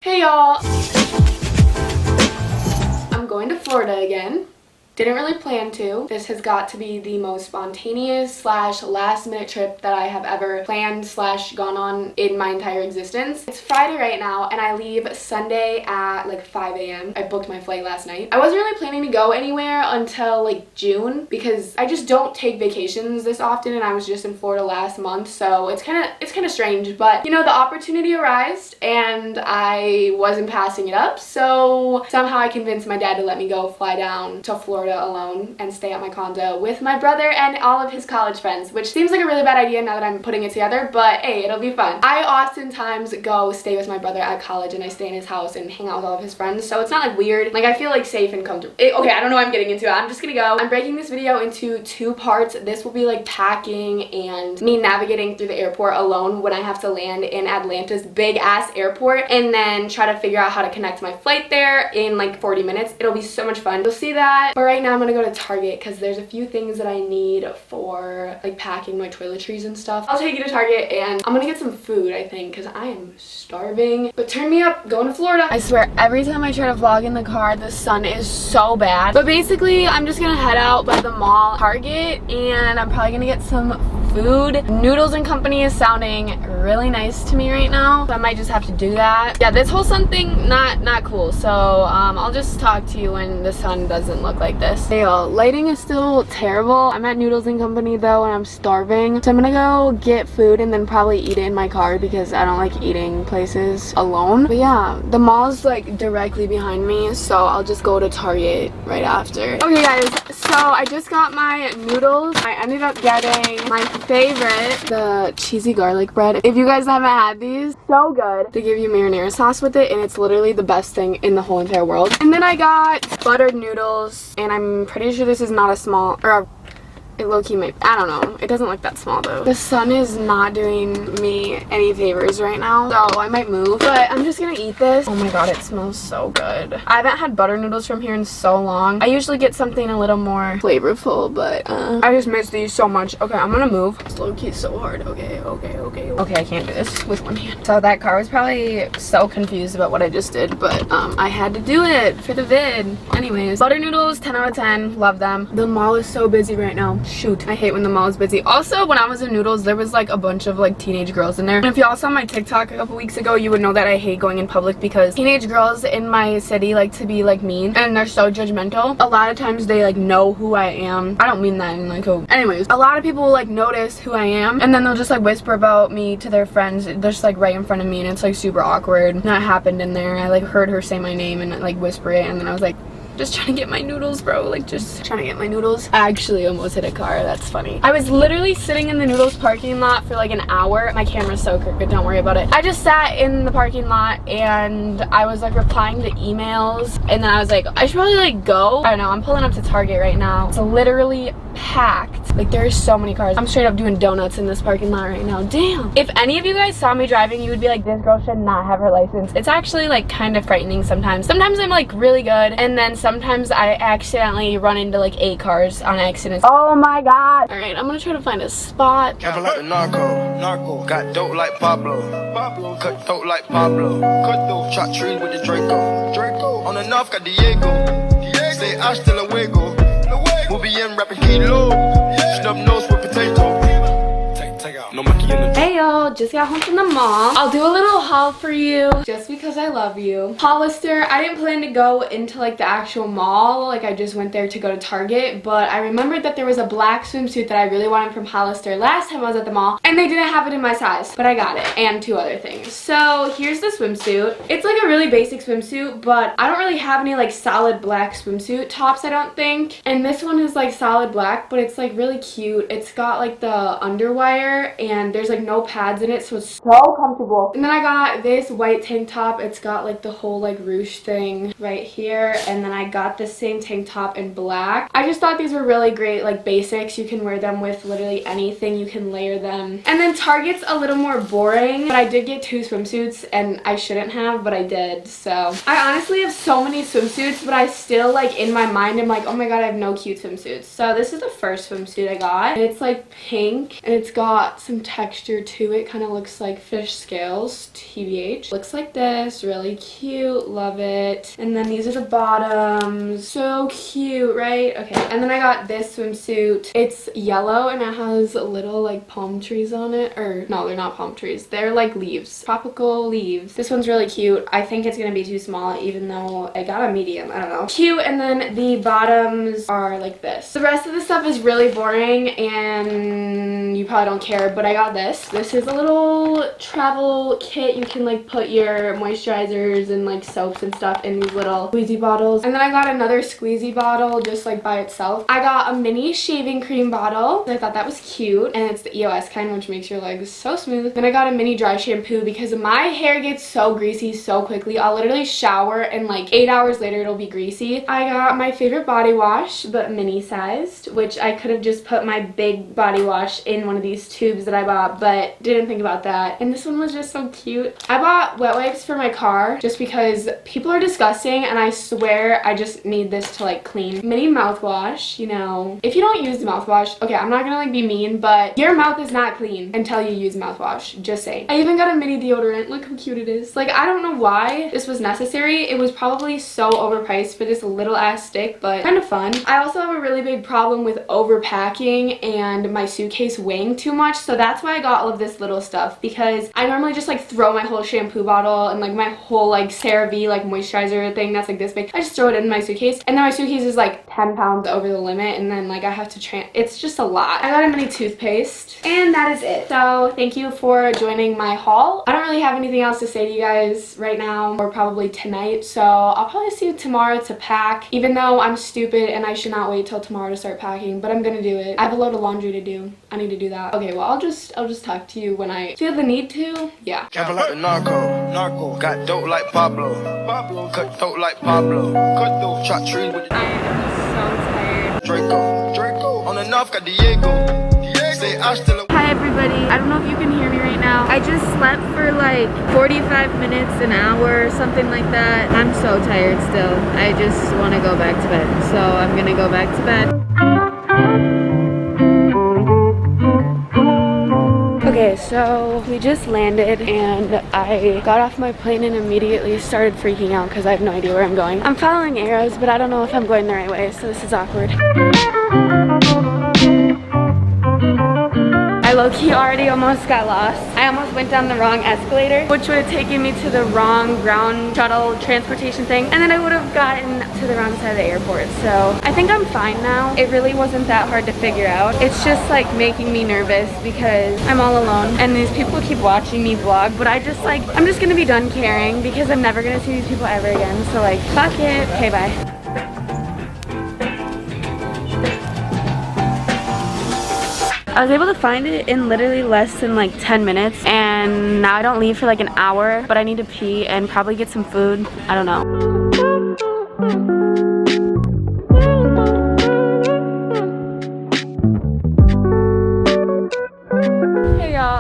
Hey y'all! I'm going to Florida again. Didn't really plan to. This has got to be the most spontaneous slash last minute trip that I have ever planned slash gone on in my entire existence. It's Friday right now and I leave Sunday at like 5 a.m. I booked my flight last night. I wasn't really planning to go anywhere until like June because I just don't take vacations this often and I was just in Florida last month, so it's kind of strange, but you know, the opportunity arose and I wasn't passing it up, so somehow I convinced my dad to let me go fly down to Florida alone and stay at my condo with my brother and all of his college friends, which seems like a really bad idea now that I'm putting it together, but hey, it'll be fun. I oftentimes go stay with my brother at college and I stay in his house and hang out with all of his friends, so it's not like weird. Like, I feel like safe and comfortable. Okay, I don't know what I'm getting into. I'm just gonna go. I'm breaking this video into two parts. This will be like packing and me navigating through the airport alone when I have to land in Atlanta's big ass airport, and then try to figure out how to connect my flight there in like 40 minutes. It'll be so much fun. You'll see that. But right now I'm gonna go to Target because there's a few things that I need for like packing my toiletries and stuff. I'll take you to Target and I'm gonna get some food, I think, because I am starving. But turn me up, going to Florida. I swear, every time I try to vlog in the car, the sun is so bad. But basically, I'm just gonna head out by the mall, Target, and I'm probably gonna get some food. Noodles and Company is sounding really nice to me right now, so I might just have to do that. Yeah, this whole sun thing, not cool. So I'll just talk to you when the sun doesn't look like this. Hey y'all, lighting is still terrible. I'm at Noodles and Company though and I'm starving, so I'm gonna go get food and then probably eat it in my car because I don't like eating places alone. But yeah, the mall is like directly behind me, so I'll just go to Target right after. Okay guys, so I just got my noodles. I ended up getting my favorite, the cheesy garlic bread. If you guys haven't had these, so good. They give you marinara sauce with it and it's literally the best thing in the whole entire world. And then I got buttered noodles, and I'm pretty sure this is not a small, or it low-key might, I don't know. It doesn't look that small though. The sun is not doing me any favors right now, so I might move, but I'm just gonna eat this. Oh my god, it smells so good. I haven't had butter noodles from here in so long. I usually get something a little more flavorful, but I just miss these so much. Okay, I'm gonna move. It's low-key so hard. Okay, I can't do this with one hand. So that car was probably so confused about what I just did, but I had to do it for the vid. Anyways, butter noodles, 10 out of 10. Love them. The mall is so busy right now. Shoot, I hate when the mall is busy. Also, when I was in Noodles, there was like a bunch of like teenage girls in there. And if y'all saw my TikTok a couple weeks ago, you would know that I hate going in public because teenage girls in my city like to be like mean and they're so judgmental. A lot of times they like know who I am. I don't mean that in like a... Anyways, a lot of people will like notice who I am and then they'll just like whisper about me to their friends. They're just like right in front of me and it's like super awkward. That happened in there. I like heard her say my name and like whisper it, and then I was like, just trying to get my noodles, bro. Like, just trying to get my noodles. I actually almost hit a car. That's funny. I was literally sitting in the Noodles parking lot for like an hour. My camera's so crooked, don't worry about it. I just sat in the parking lot and I was like replying to emails, and then I was like, I should probably like go. I don't know. I'm pulling up to Target right now. It's literally packed. Like, there's so many cars. I'm straight up doing donuts in this parking lot right now. Damn. If any of you guys saw me driving, you would be like, this girl should not have her license. It's actually like kind of frightening sometimes. Sometimes I'm like really good, and then sometimes I accidentally run into like 8 cars on accident. Oh my god. All right, I'm gonna try to find a spot. Trapping like the narco. Got dope like Pablo. Cut dope like Pablo. Chop trees with the Draco. On the north got Diego. Say hasta luego. We'll be in rapping kilo. Snub nose with potato. Take out. No monkey in the... Hey y'all, just got home from the mall. I'll do a little haul for you just because I love you. Hollister, I didn't plan to go into like the actual mall. Like, I just went there to go to Target, but I remembered that there was a black swimsuit that I really wanted from Hollister last time I was at the mall, and they didn't have it in my size, but I got it, and 2 other things. So here's the swimsuit. It's like a really basic swimsuit, but I don't really have any like solid black swimsuit tops, I don't think. And this one is like solid black, but it's like really cute. It's got like the underwire and there's like no pads in it, so it's so comfortable. And then I got this white tank top. It's got like the whole like ruche thing right here, and then I got the same tank top in black. I just thought these were really great, like basics. You can wear them with literally anything. You can layer them. And then Target's a little more boring, but I did get 2 swimsuits, and I shouldn't have, but I did. So I honestly have so many swimsuits, but I still like in my mind I'm like, oh my god, I have no cute swimsuits. So this is the first swimsuit I got, and it's like pink and it's got some texture to it, kind of looks like fish scales, TBH. Looks like this, really cute, love it. And then these are the bottoms, so cute, right? Okay, and then I got this swimsuit. It's yellow and it has little like palm trees on it, or no, they're not palm trees, they're like leaves, tropical leaves. This one's really cute. I think it's gonna be too small even though I got a medium, I don't know. Cute. And then the bottoms are like this. The rest of the stuff is really boring and you probably don't care, but I got this. This is a little travel kit. You can like put your moisturizers and like soaps and stuff in these little squeezy bottles. And then I got another squeezy bottle just like by itself. I got a mini shaving cream bottle. I thought that was cute, and it's the EOS kind, which makes your legs so smooth. Then I got a mini dry shampoo because my hair gets so greasy so quickly. I'll literally shower and like 8 hours later it'll be greasy. I got my favorite body wash, but mini sized, which I could have just put my big body wash in one of these tubes that I bought, but didn't think about that. And this one was just so cute. I bought wet wipes for my car just because people are disgusting and I swear I just need this to like clean. Mini mouthwash, you know, if you don't use mouthwash, okay, I'm not gonna like be mean, but your mouth is not clean until you use mouthwash, just saying. I even got a mini deodorant. Look how cute it is. Like, I don't know why this was necessary. It was probably so overpriced for this little ass stick, but kind of fun. I also have a really big problem with overpacking and my suitcase weighing too much, so that's why I got all of this little stuff, because I normally just like throw my whole shampoo bottle and like my whole like CeraVe like moisturizer thing that's like this big, I just throw it in my suitcase, and then my suitcase is like 10 pounds over the limit, and then like I have to it's just a lot. I got a mini toothpaste, and that is it. So thank you for joining my haul. I don't really have anything else to say to you guys right now, or probably tonight, so I'll probably see you tomorrow to pack, even though I'm stupid and I should not wait till tomorrow to start packing, but I'm gonna do it. I have a load of laundry to do. I need to do that. Okay, well, I'll just talk to you when I feel the need to. Yeah. Travel like the narco. Got dope like Pablo. Cut dope like Pablo. Cut dope, chop trees with the I am so tired. Draco. On the north got Diego. Say I still. Hi everybody, I don't know if you can hear me right now. I just slept for like 45 minutes, an hour, something like that. I'm so tired still. I just want to go back to bed. So I'm gonna go back to bed. Okay, so we just landed and I got off my plane and immediately started freaking out because I have no idea where I'm going. I'm following arrows, but I don't know if I'm going the right way, so this is awkward. I low-key already almost got lost. I almost went down the wrong escalator, which would have taken me to the wrong ground shuttle transportation thing, and then I would have gotten to the wrong side of the airport. So I think I'm fine now. It really wasn't that hard to figure out. It's just like making me nervous because I'm all alone and these people keep watching me vlog, but I'm just gonna be done caring because I'm never gonna see these people ever again. So like, fuck it. Okay, bye. I was able to find it in literally less than like 10 minutes, and now I don't leave for like an hour, but I need to pee and probably get some food. I don't know.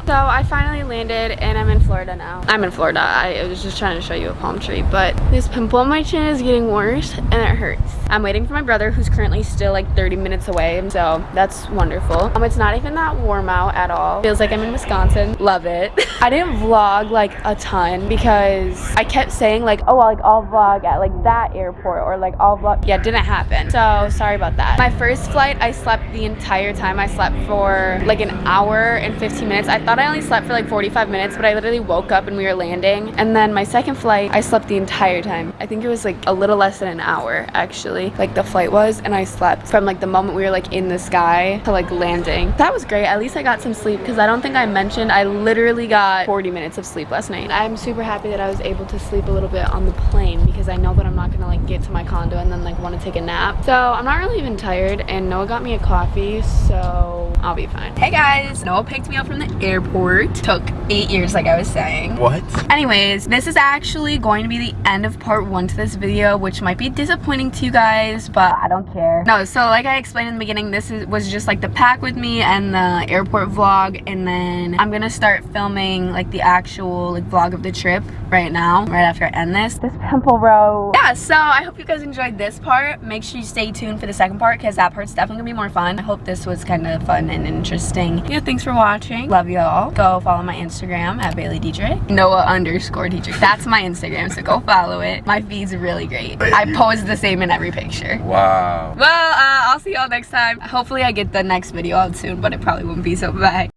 So I finally landed and I'm in Florida now. I'm in Florida. I was just trying to show you a palm tree, but this pimple on my chin is getting worse and it hurts. I'm waiting for my brother who's currently still like 30 minutes away, so that's wonderful. It's not even that warm out at all. Feels like I'm in Wisconsin. Love it. I didn't vlog like a ton because I kept saying like, oh, I'll vlog at like that airport, or like I'll vlog. Yeah, it didn't happen. So sorry about that. My first flight, I slept the entire time. I slept for like an hour and 15 minutes. I thought I only slept for like 45 minutes, but I literally woke up and we were landing. And then my second flight, I slept the entire time. I think it was like a little less than an hour actually, like the flight was, and I slept from like the moment we were like in the sky to like landing. That was great. At least I got some sleep because I don't think I mentioned I literally got 40 minutes of sleep last night. I'm super happy that I was able to sleep a little bit on the plane because I know that I'm not gonna like get to my condo and then like want to take a nap. So I'm not really even tired, and Noah got me a coffee, so I'll be fine. Hey guys, Noah picked me up from the airport. Took 8 years like I was saying. saying. What? Anyways, this is actually going to be the end of part 1 to this video, which might be disappointing to you guys, but I don't care. No, so like I explained in the beginning, this was just like the pack with me and the airport vlog, and then I'm gonna start filming like the actual like vlog of the trip right now, right after I end this pimple row. Yeah, so I hope you guys enjoyed this part. Make sure you stay tuned for the second part, because that part's definitely gonna be more fun. I hope this was kind of fun and interesting. Yeah, thanks for watching. Love y'all. Go follow my Instagram at Bailey Dedrick. Noah_Dedrick. That's my Instagram, so go follow it. My feed's really great. I pose the same in every picture. Wow. Well, I'll see y'all next time. Hopefully I get the next video out soon, but it probably won't be, so bye.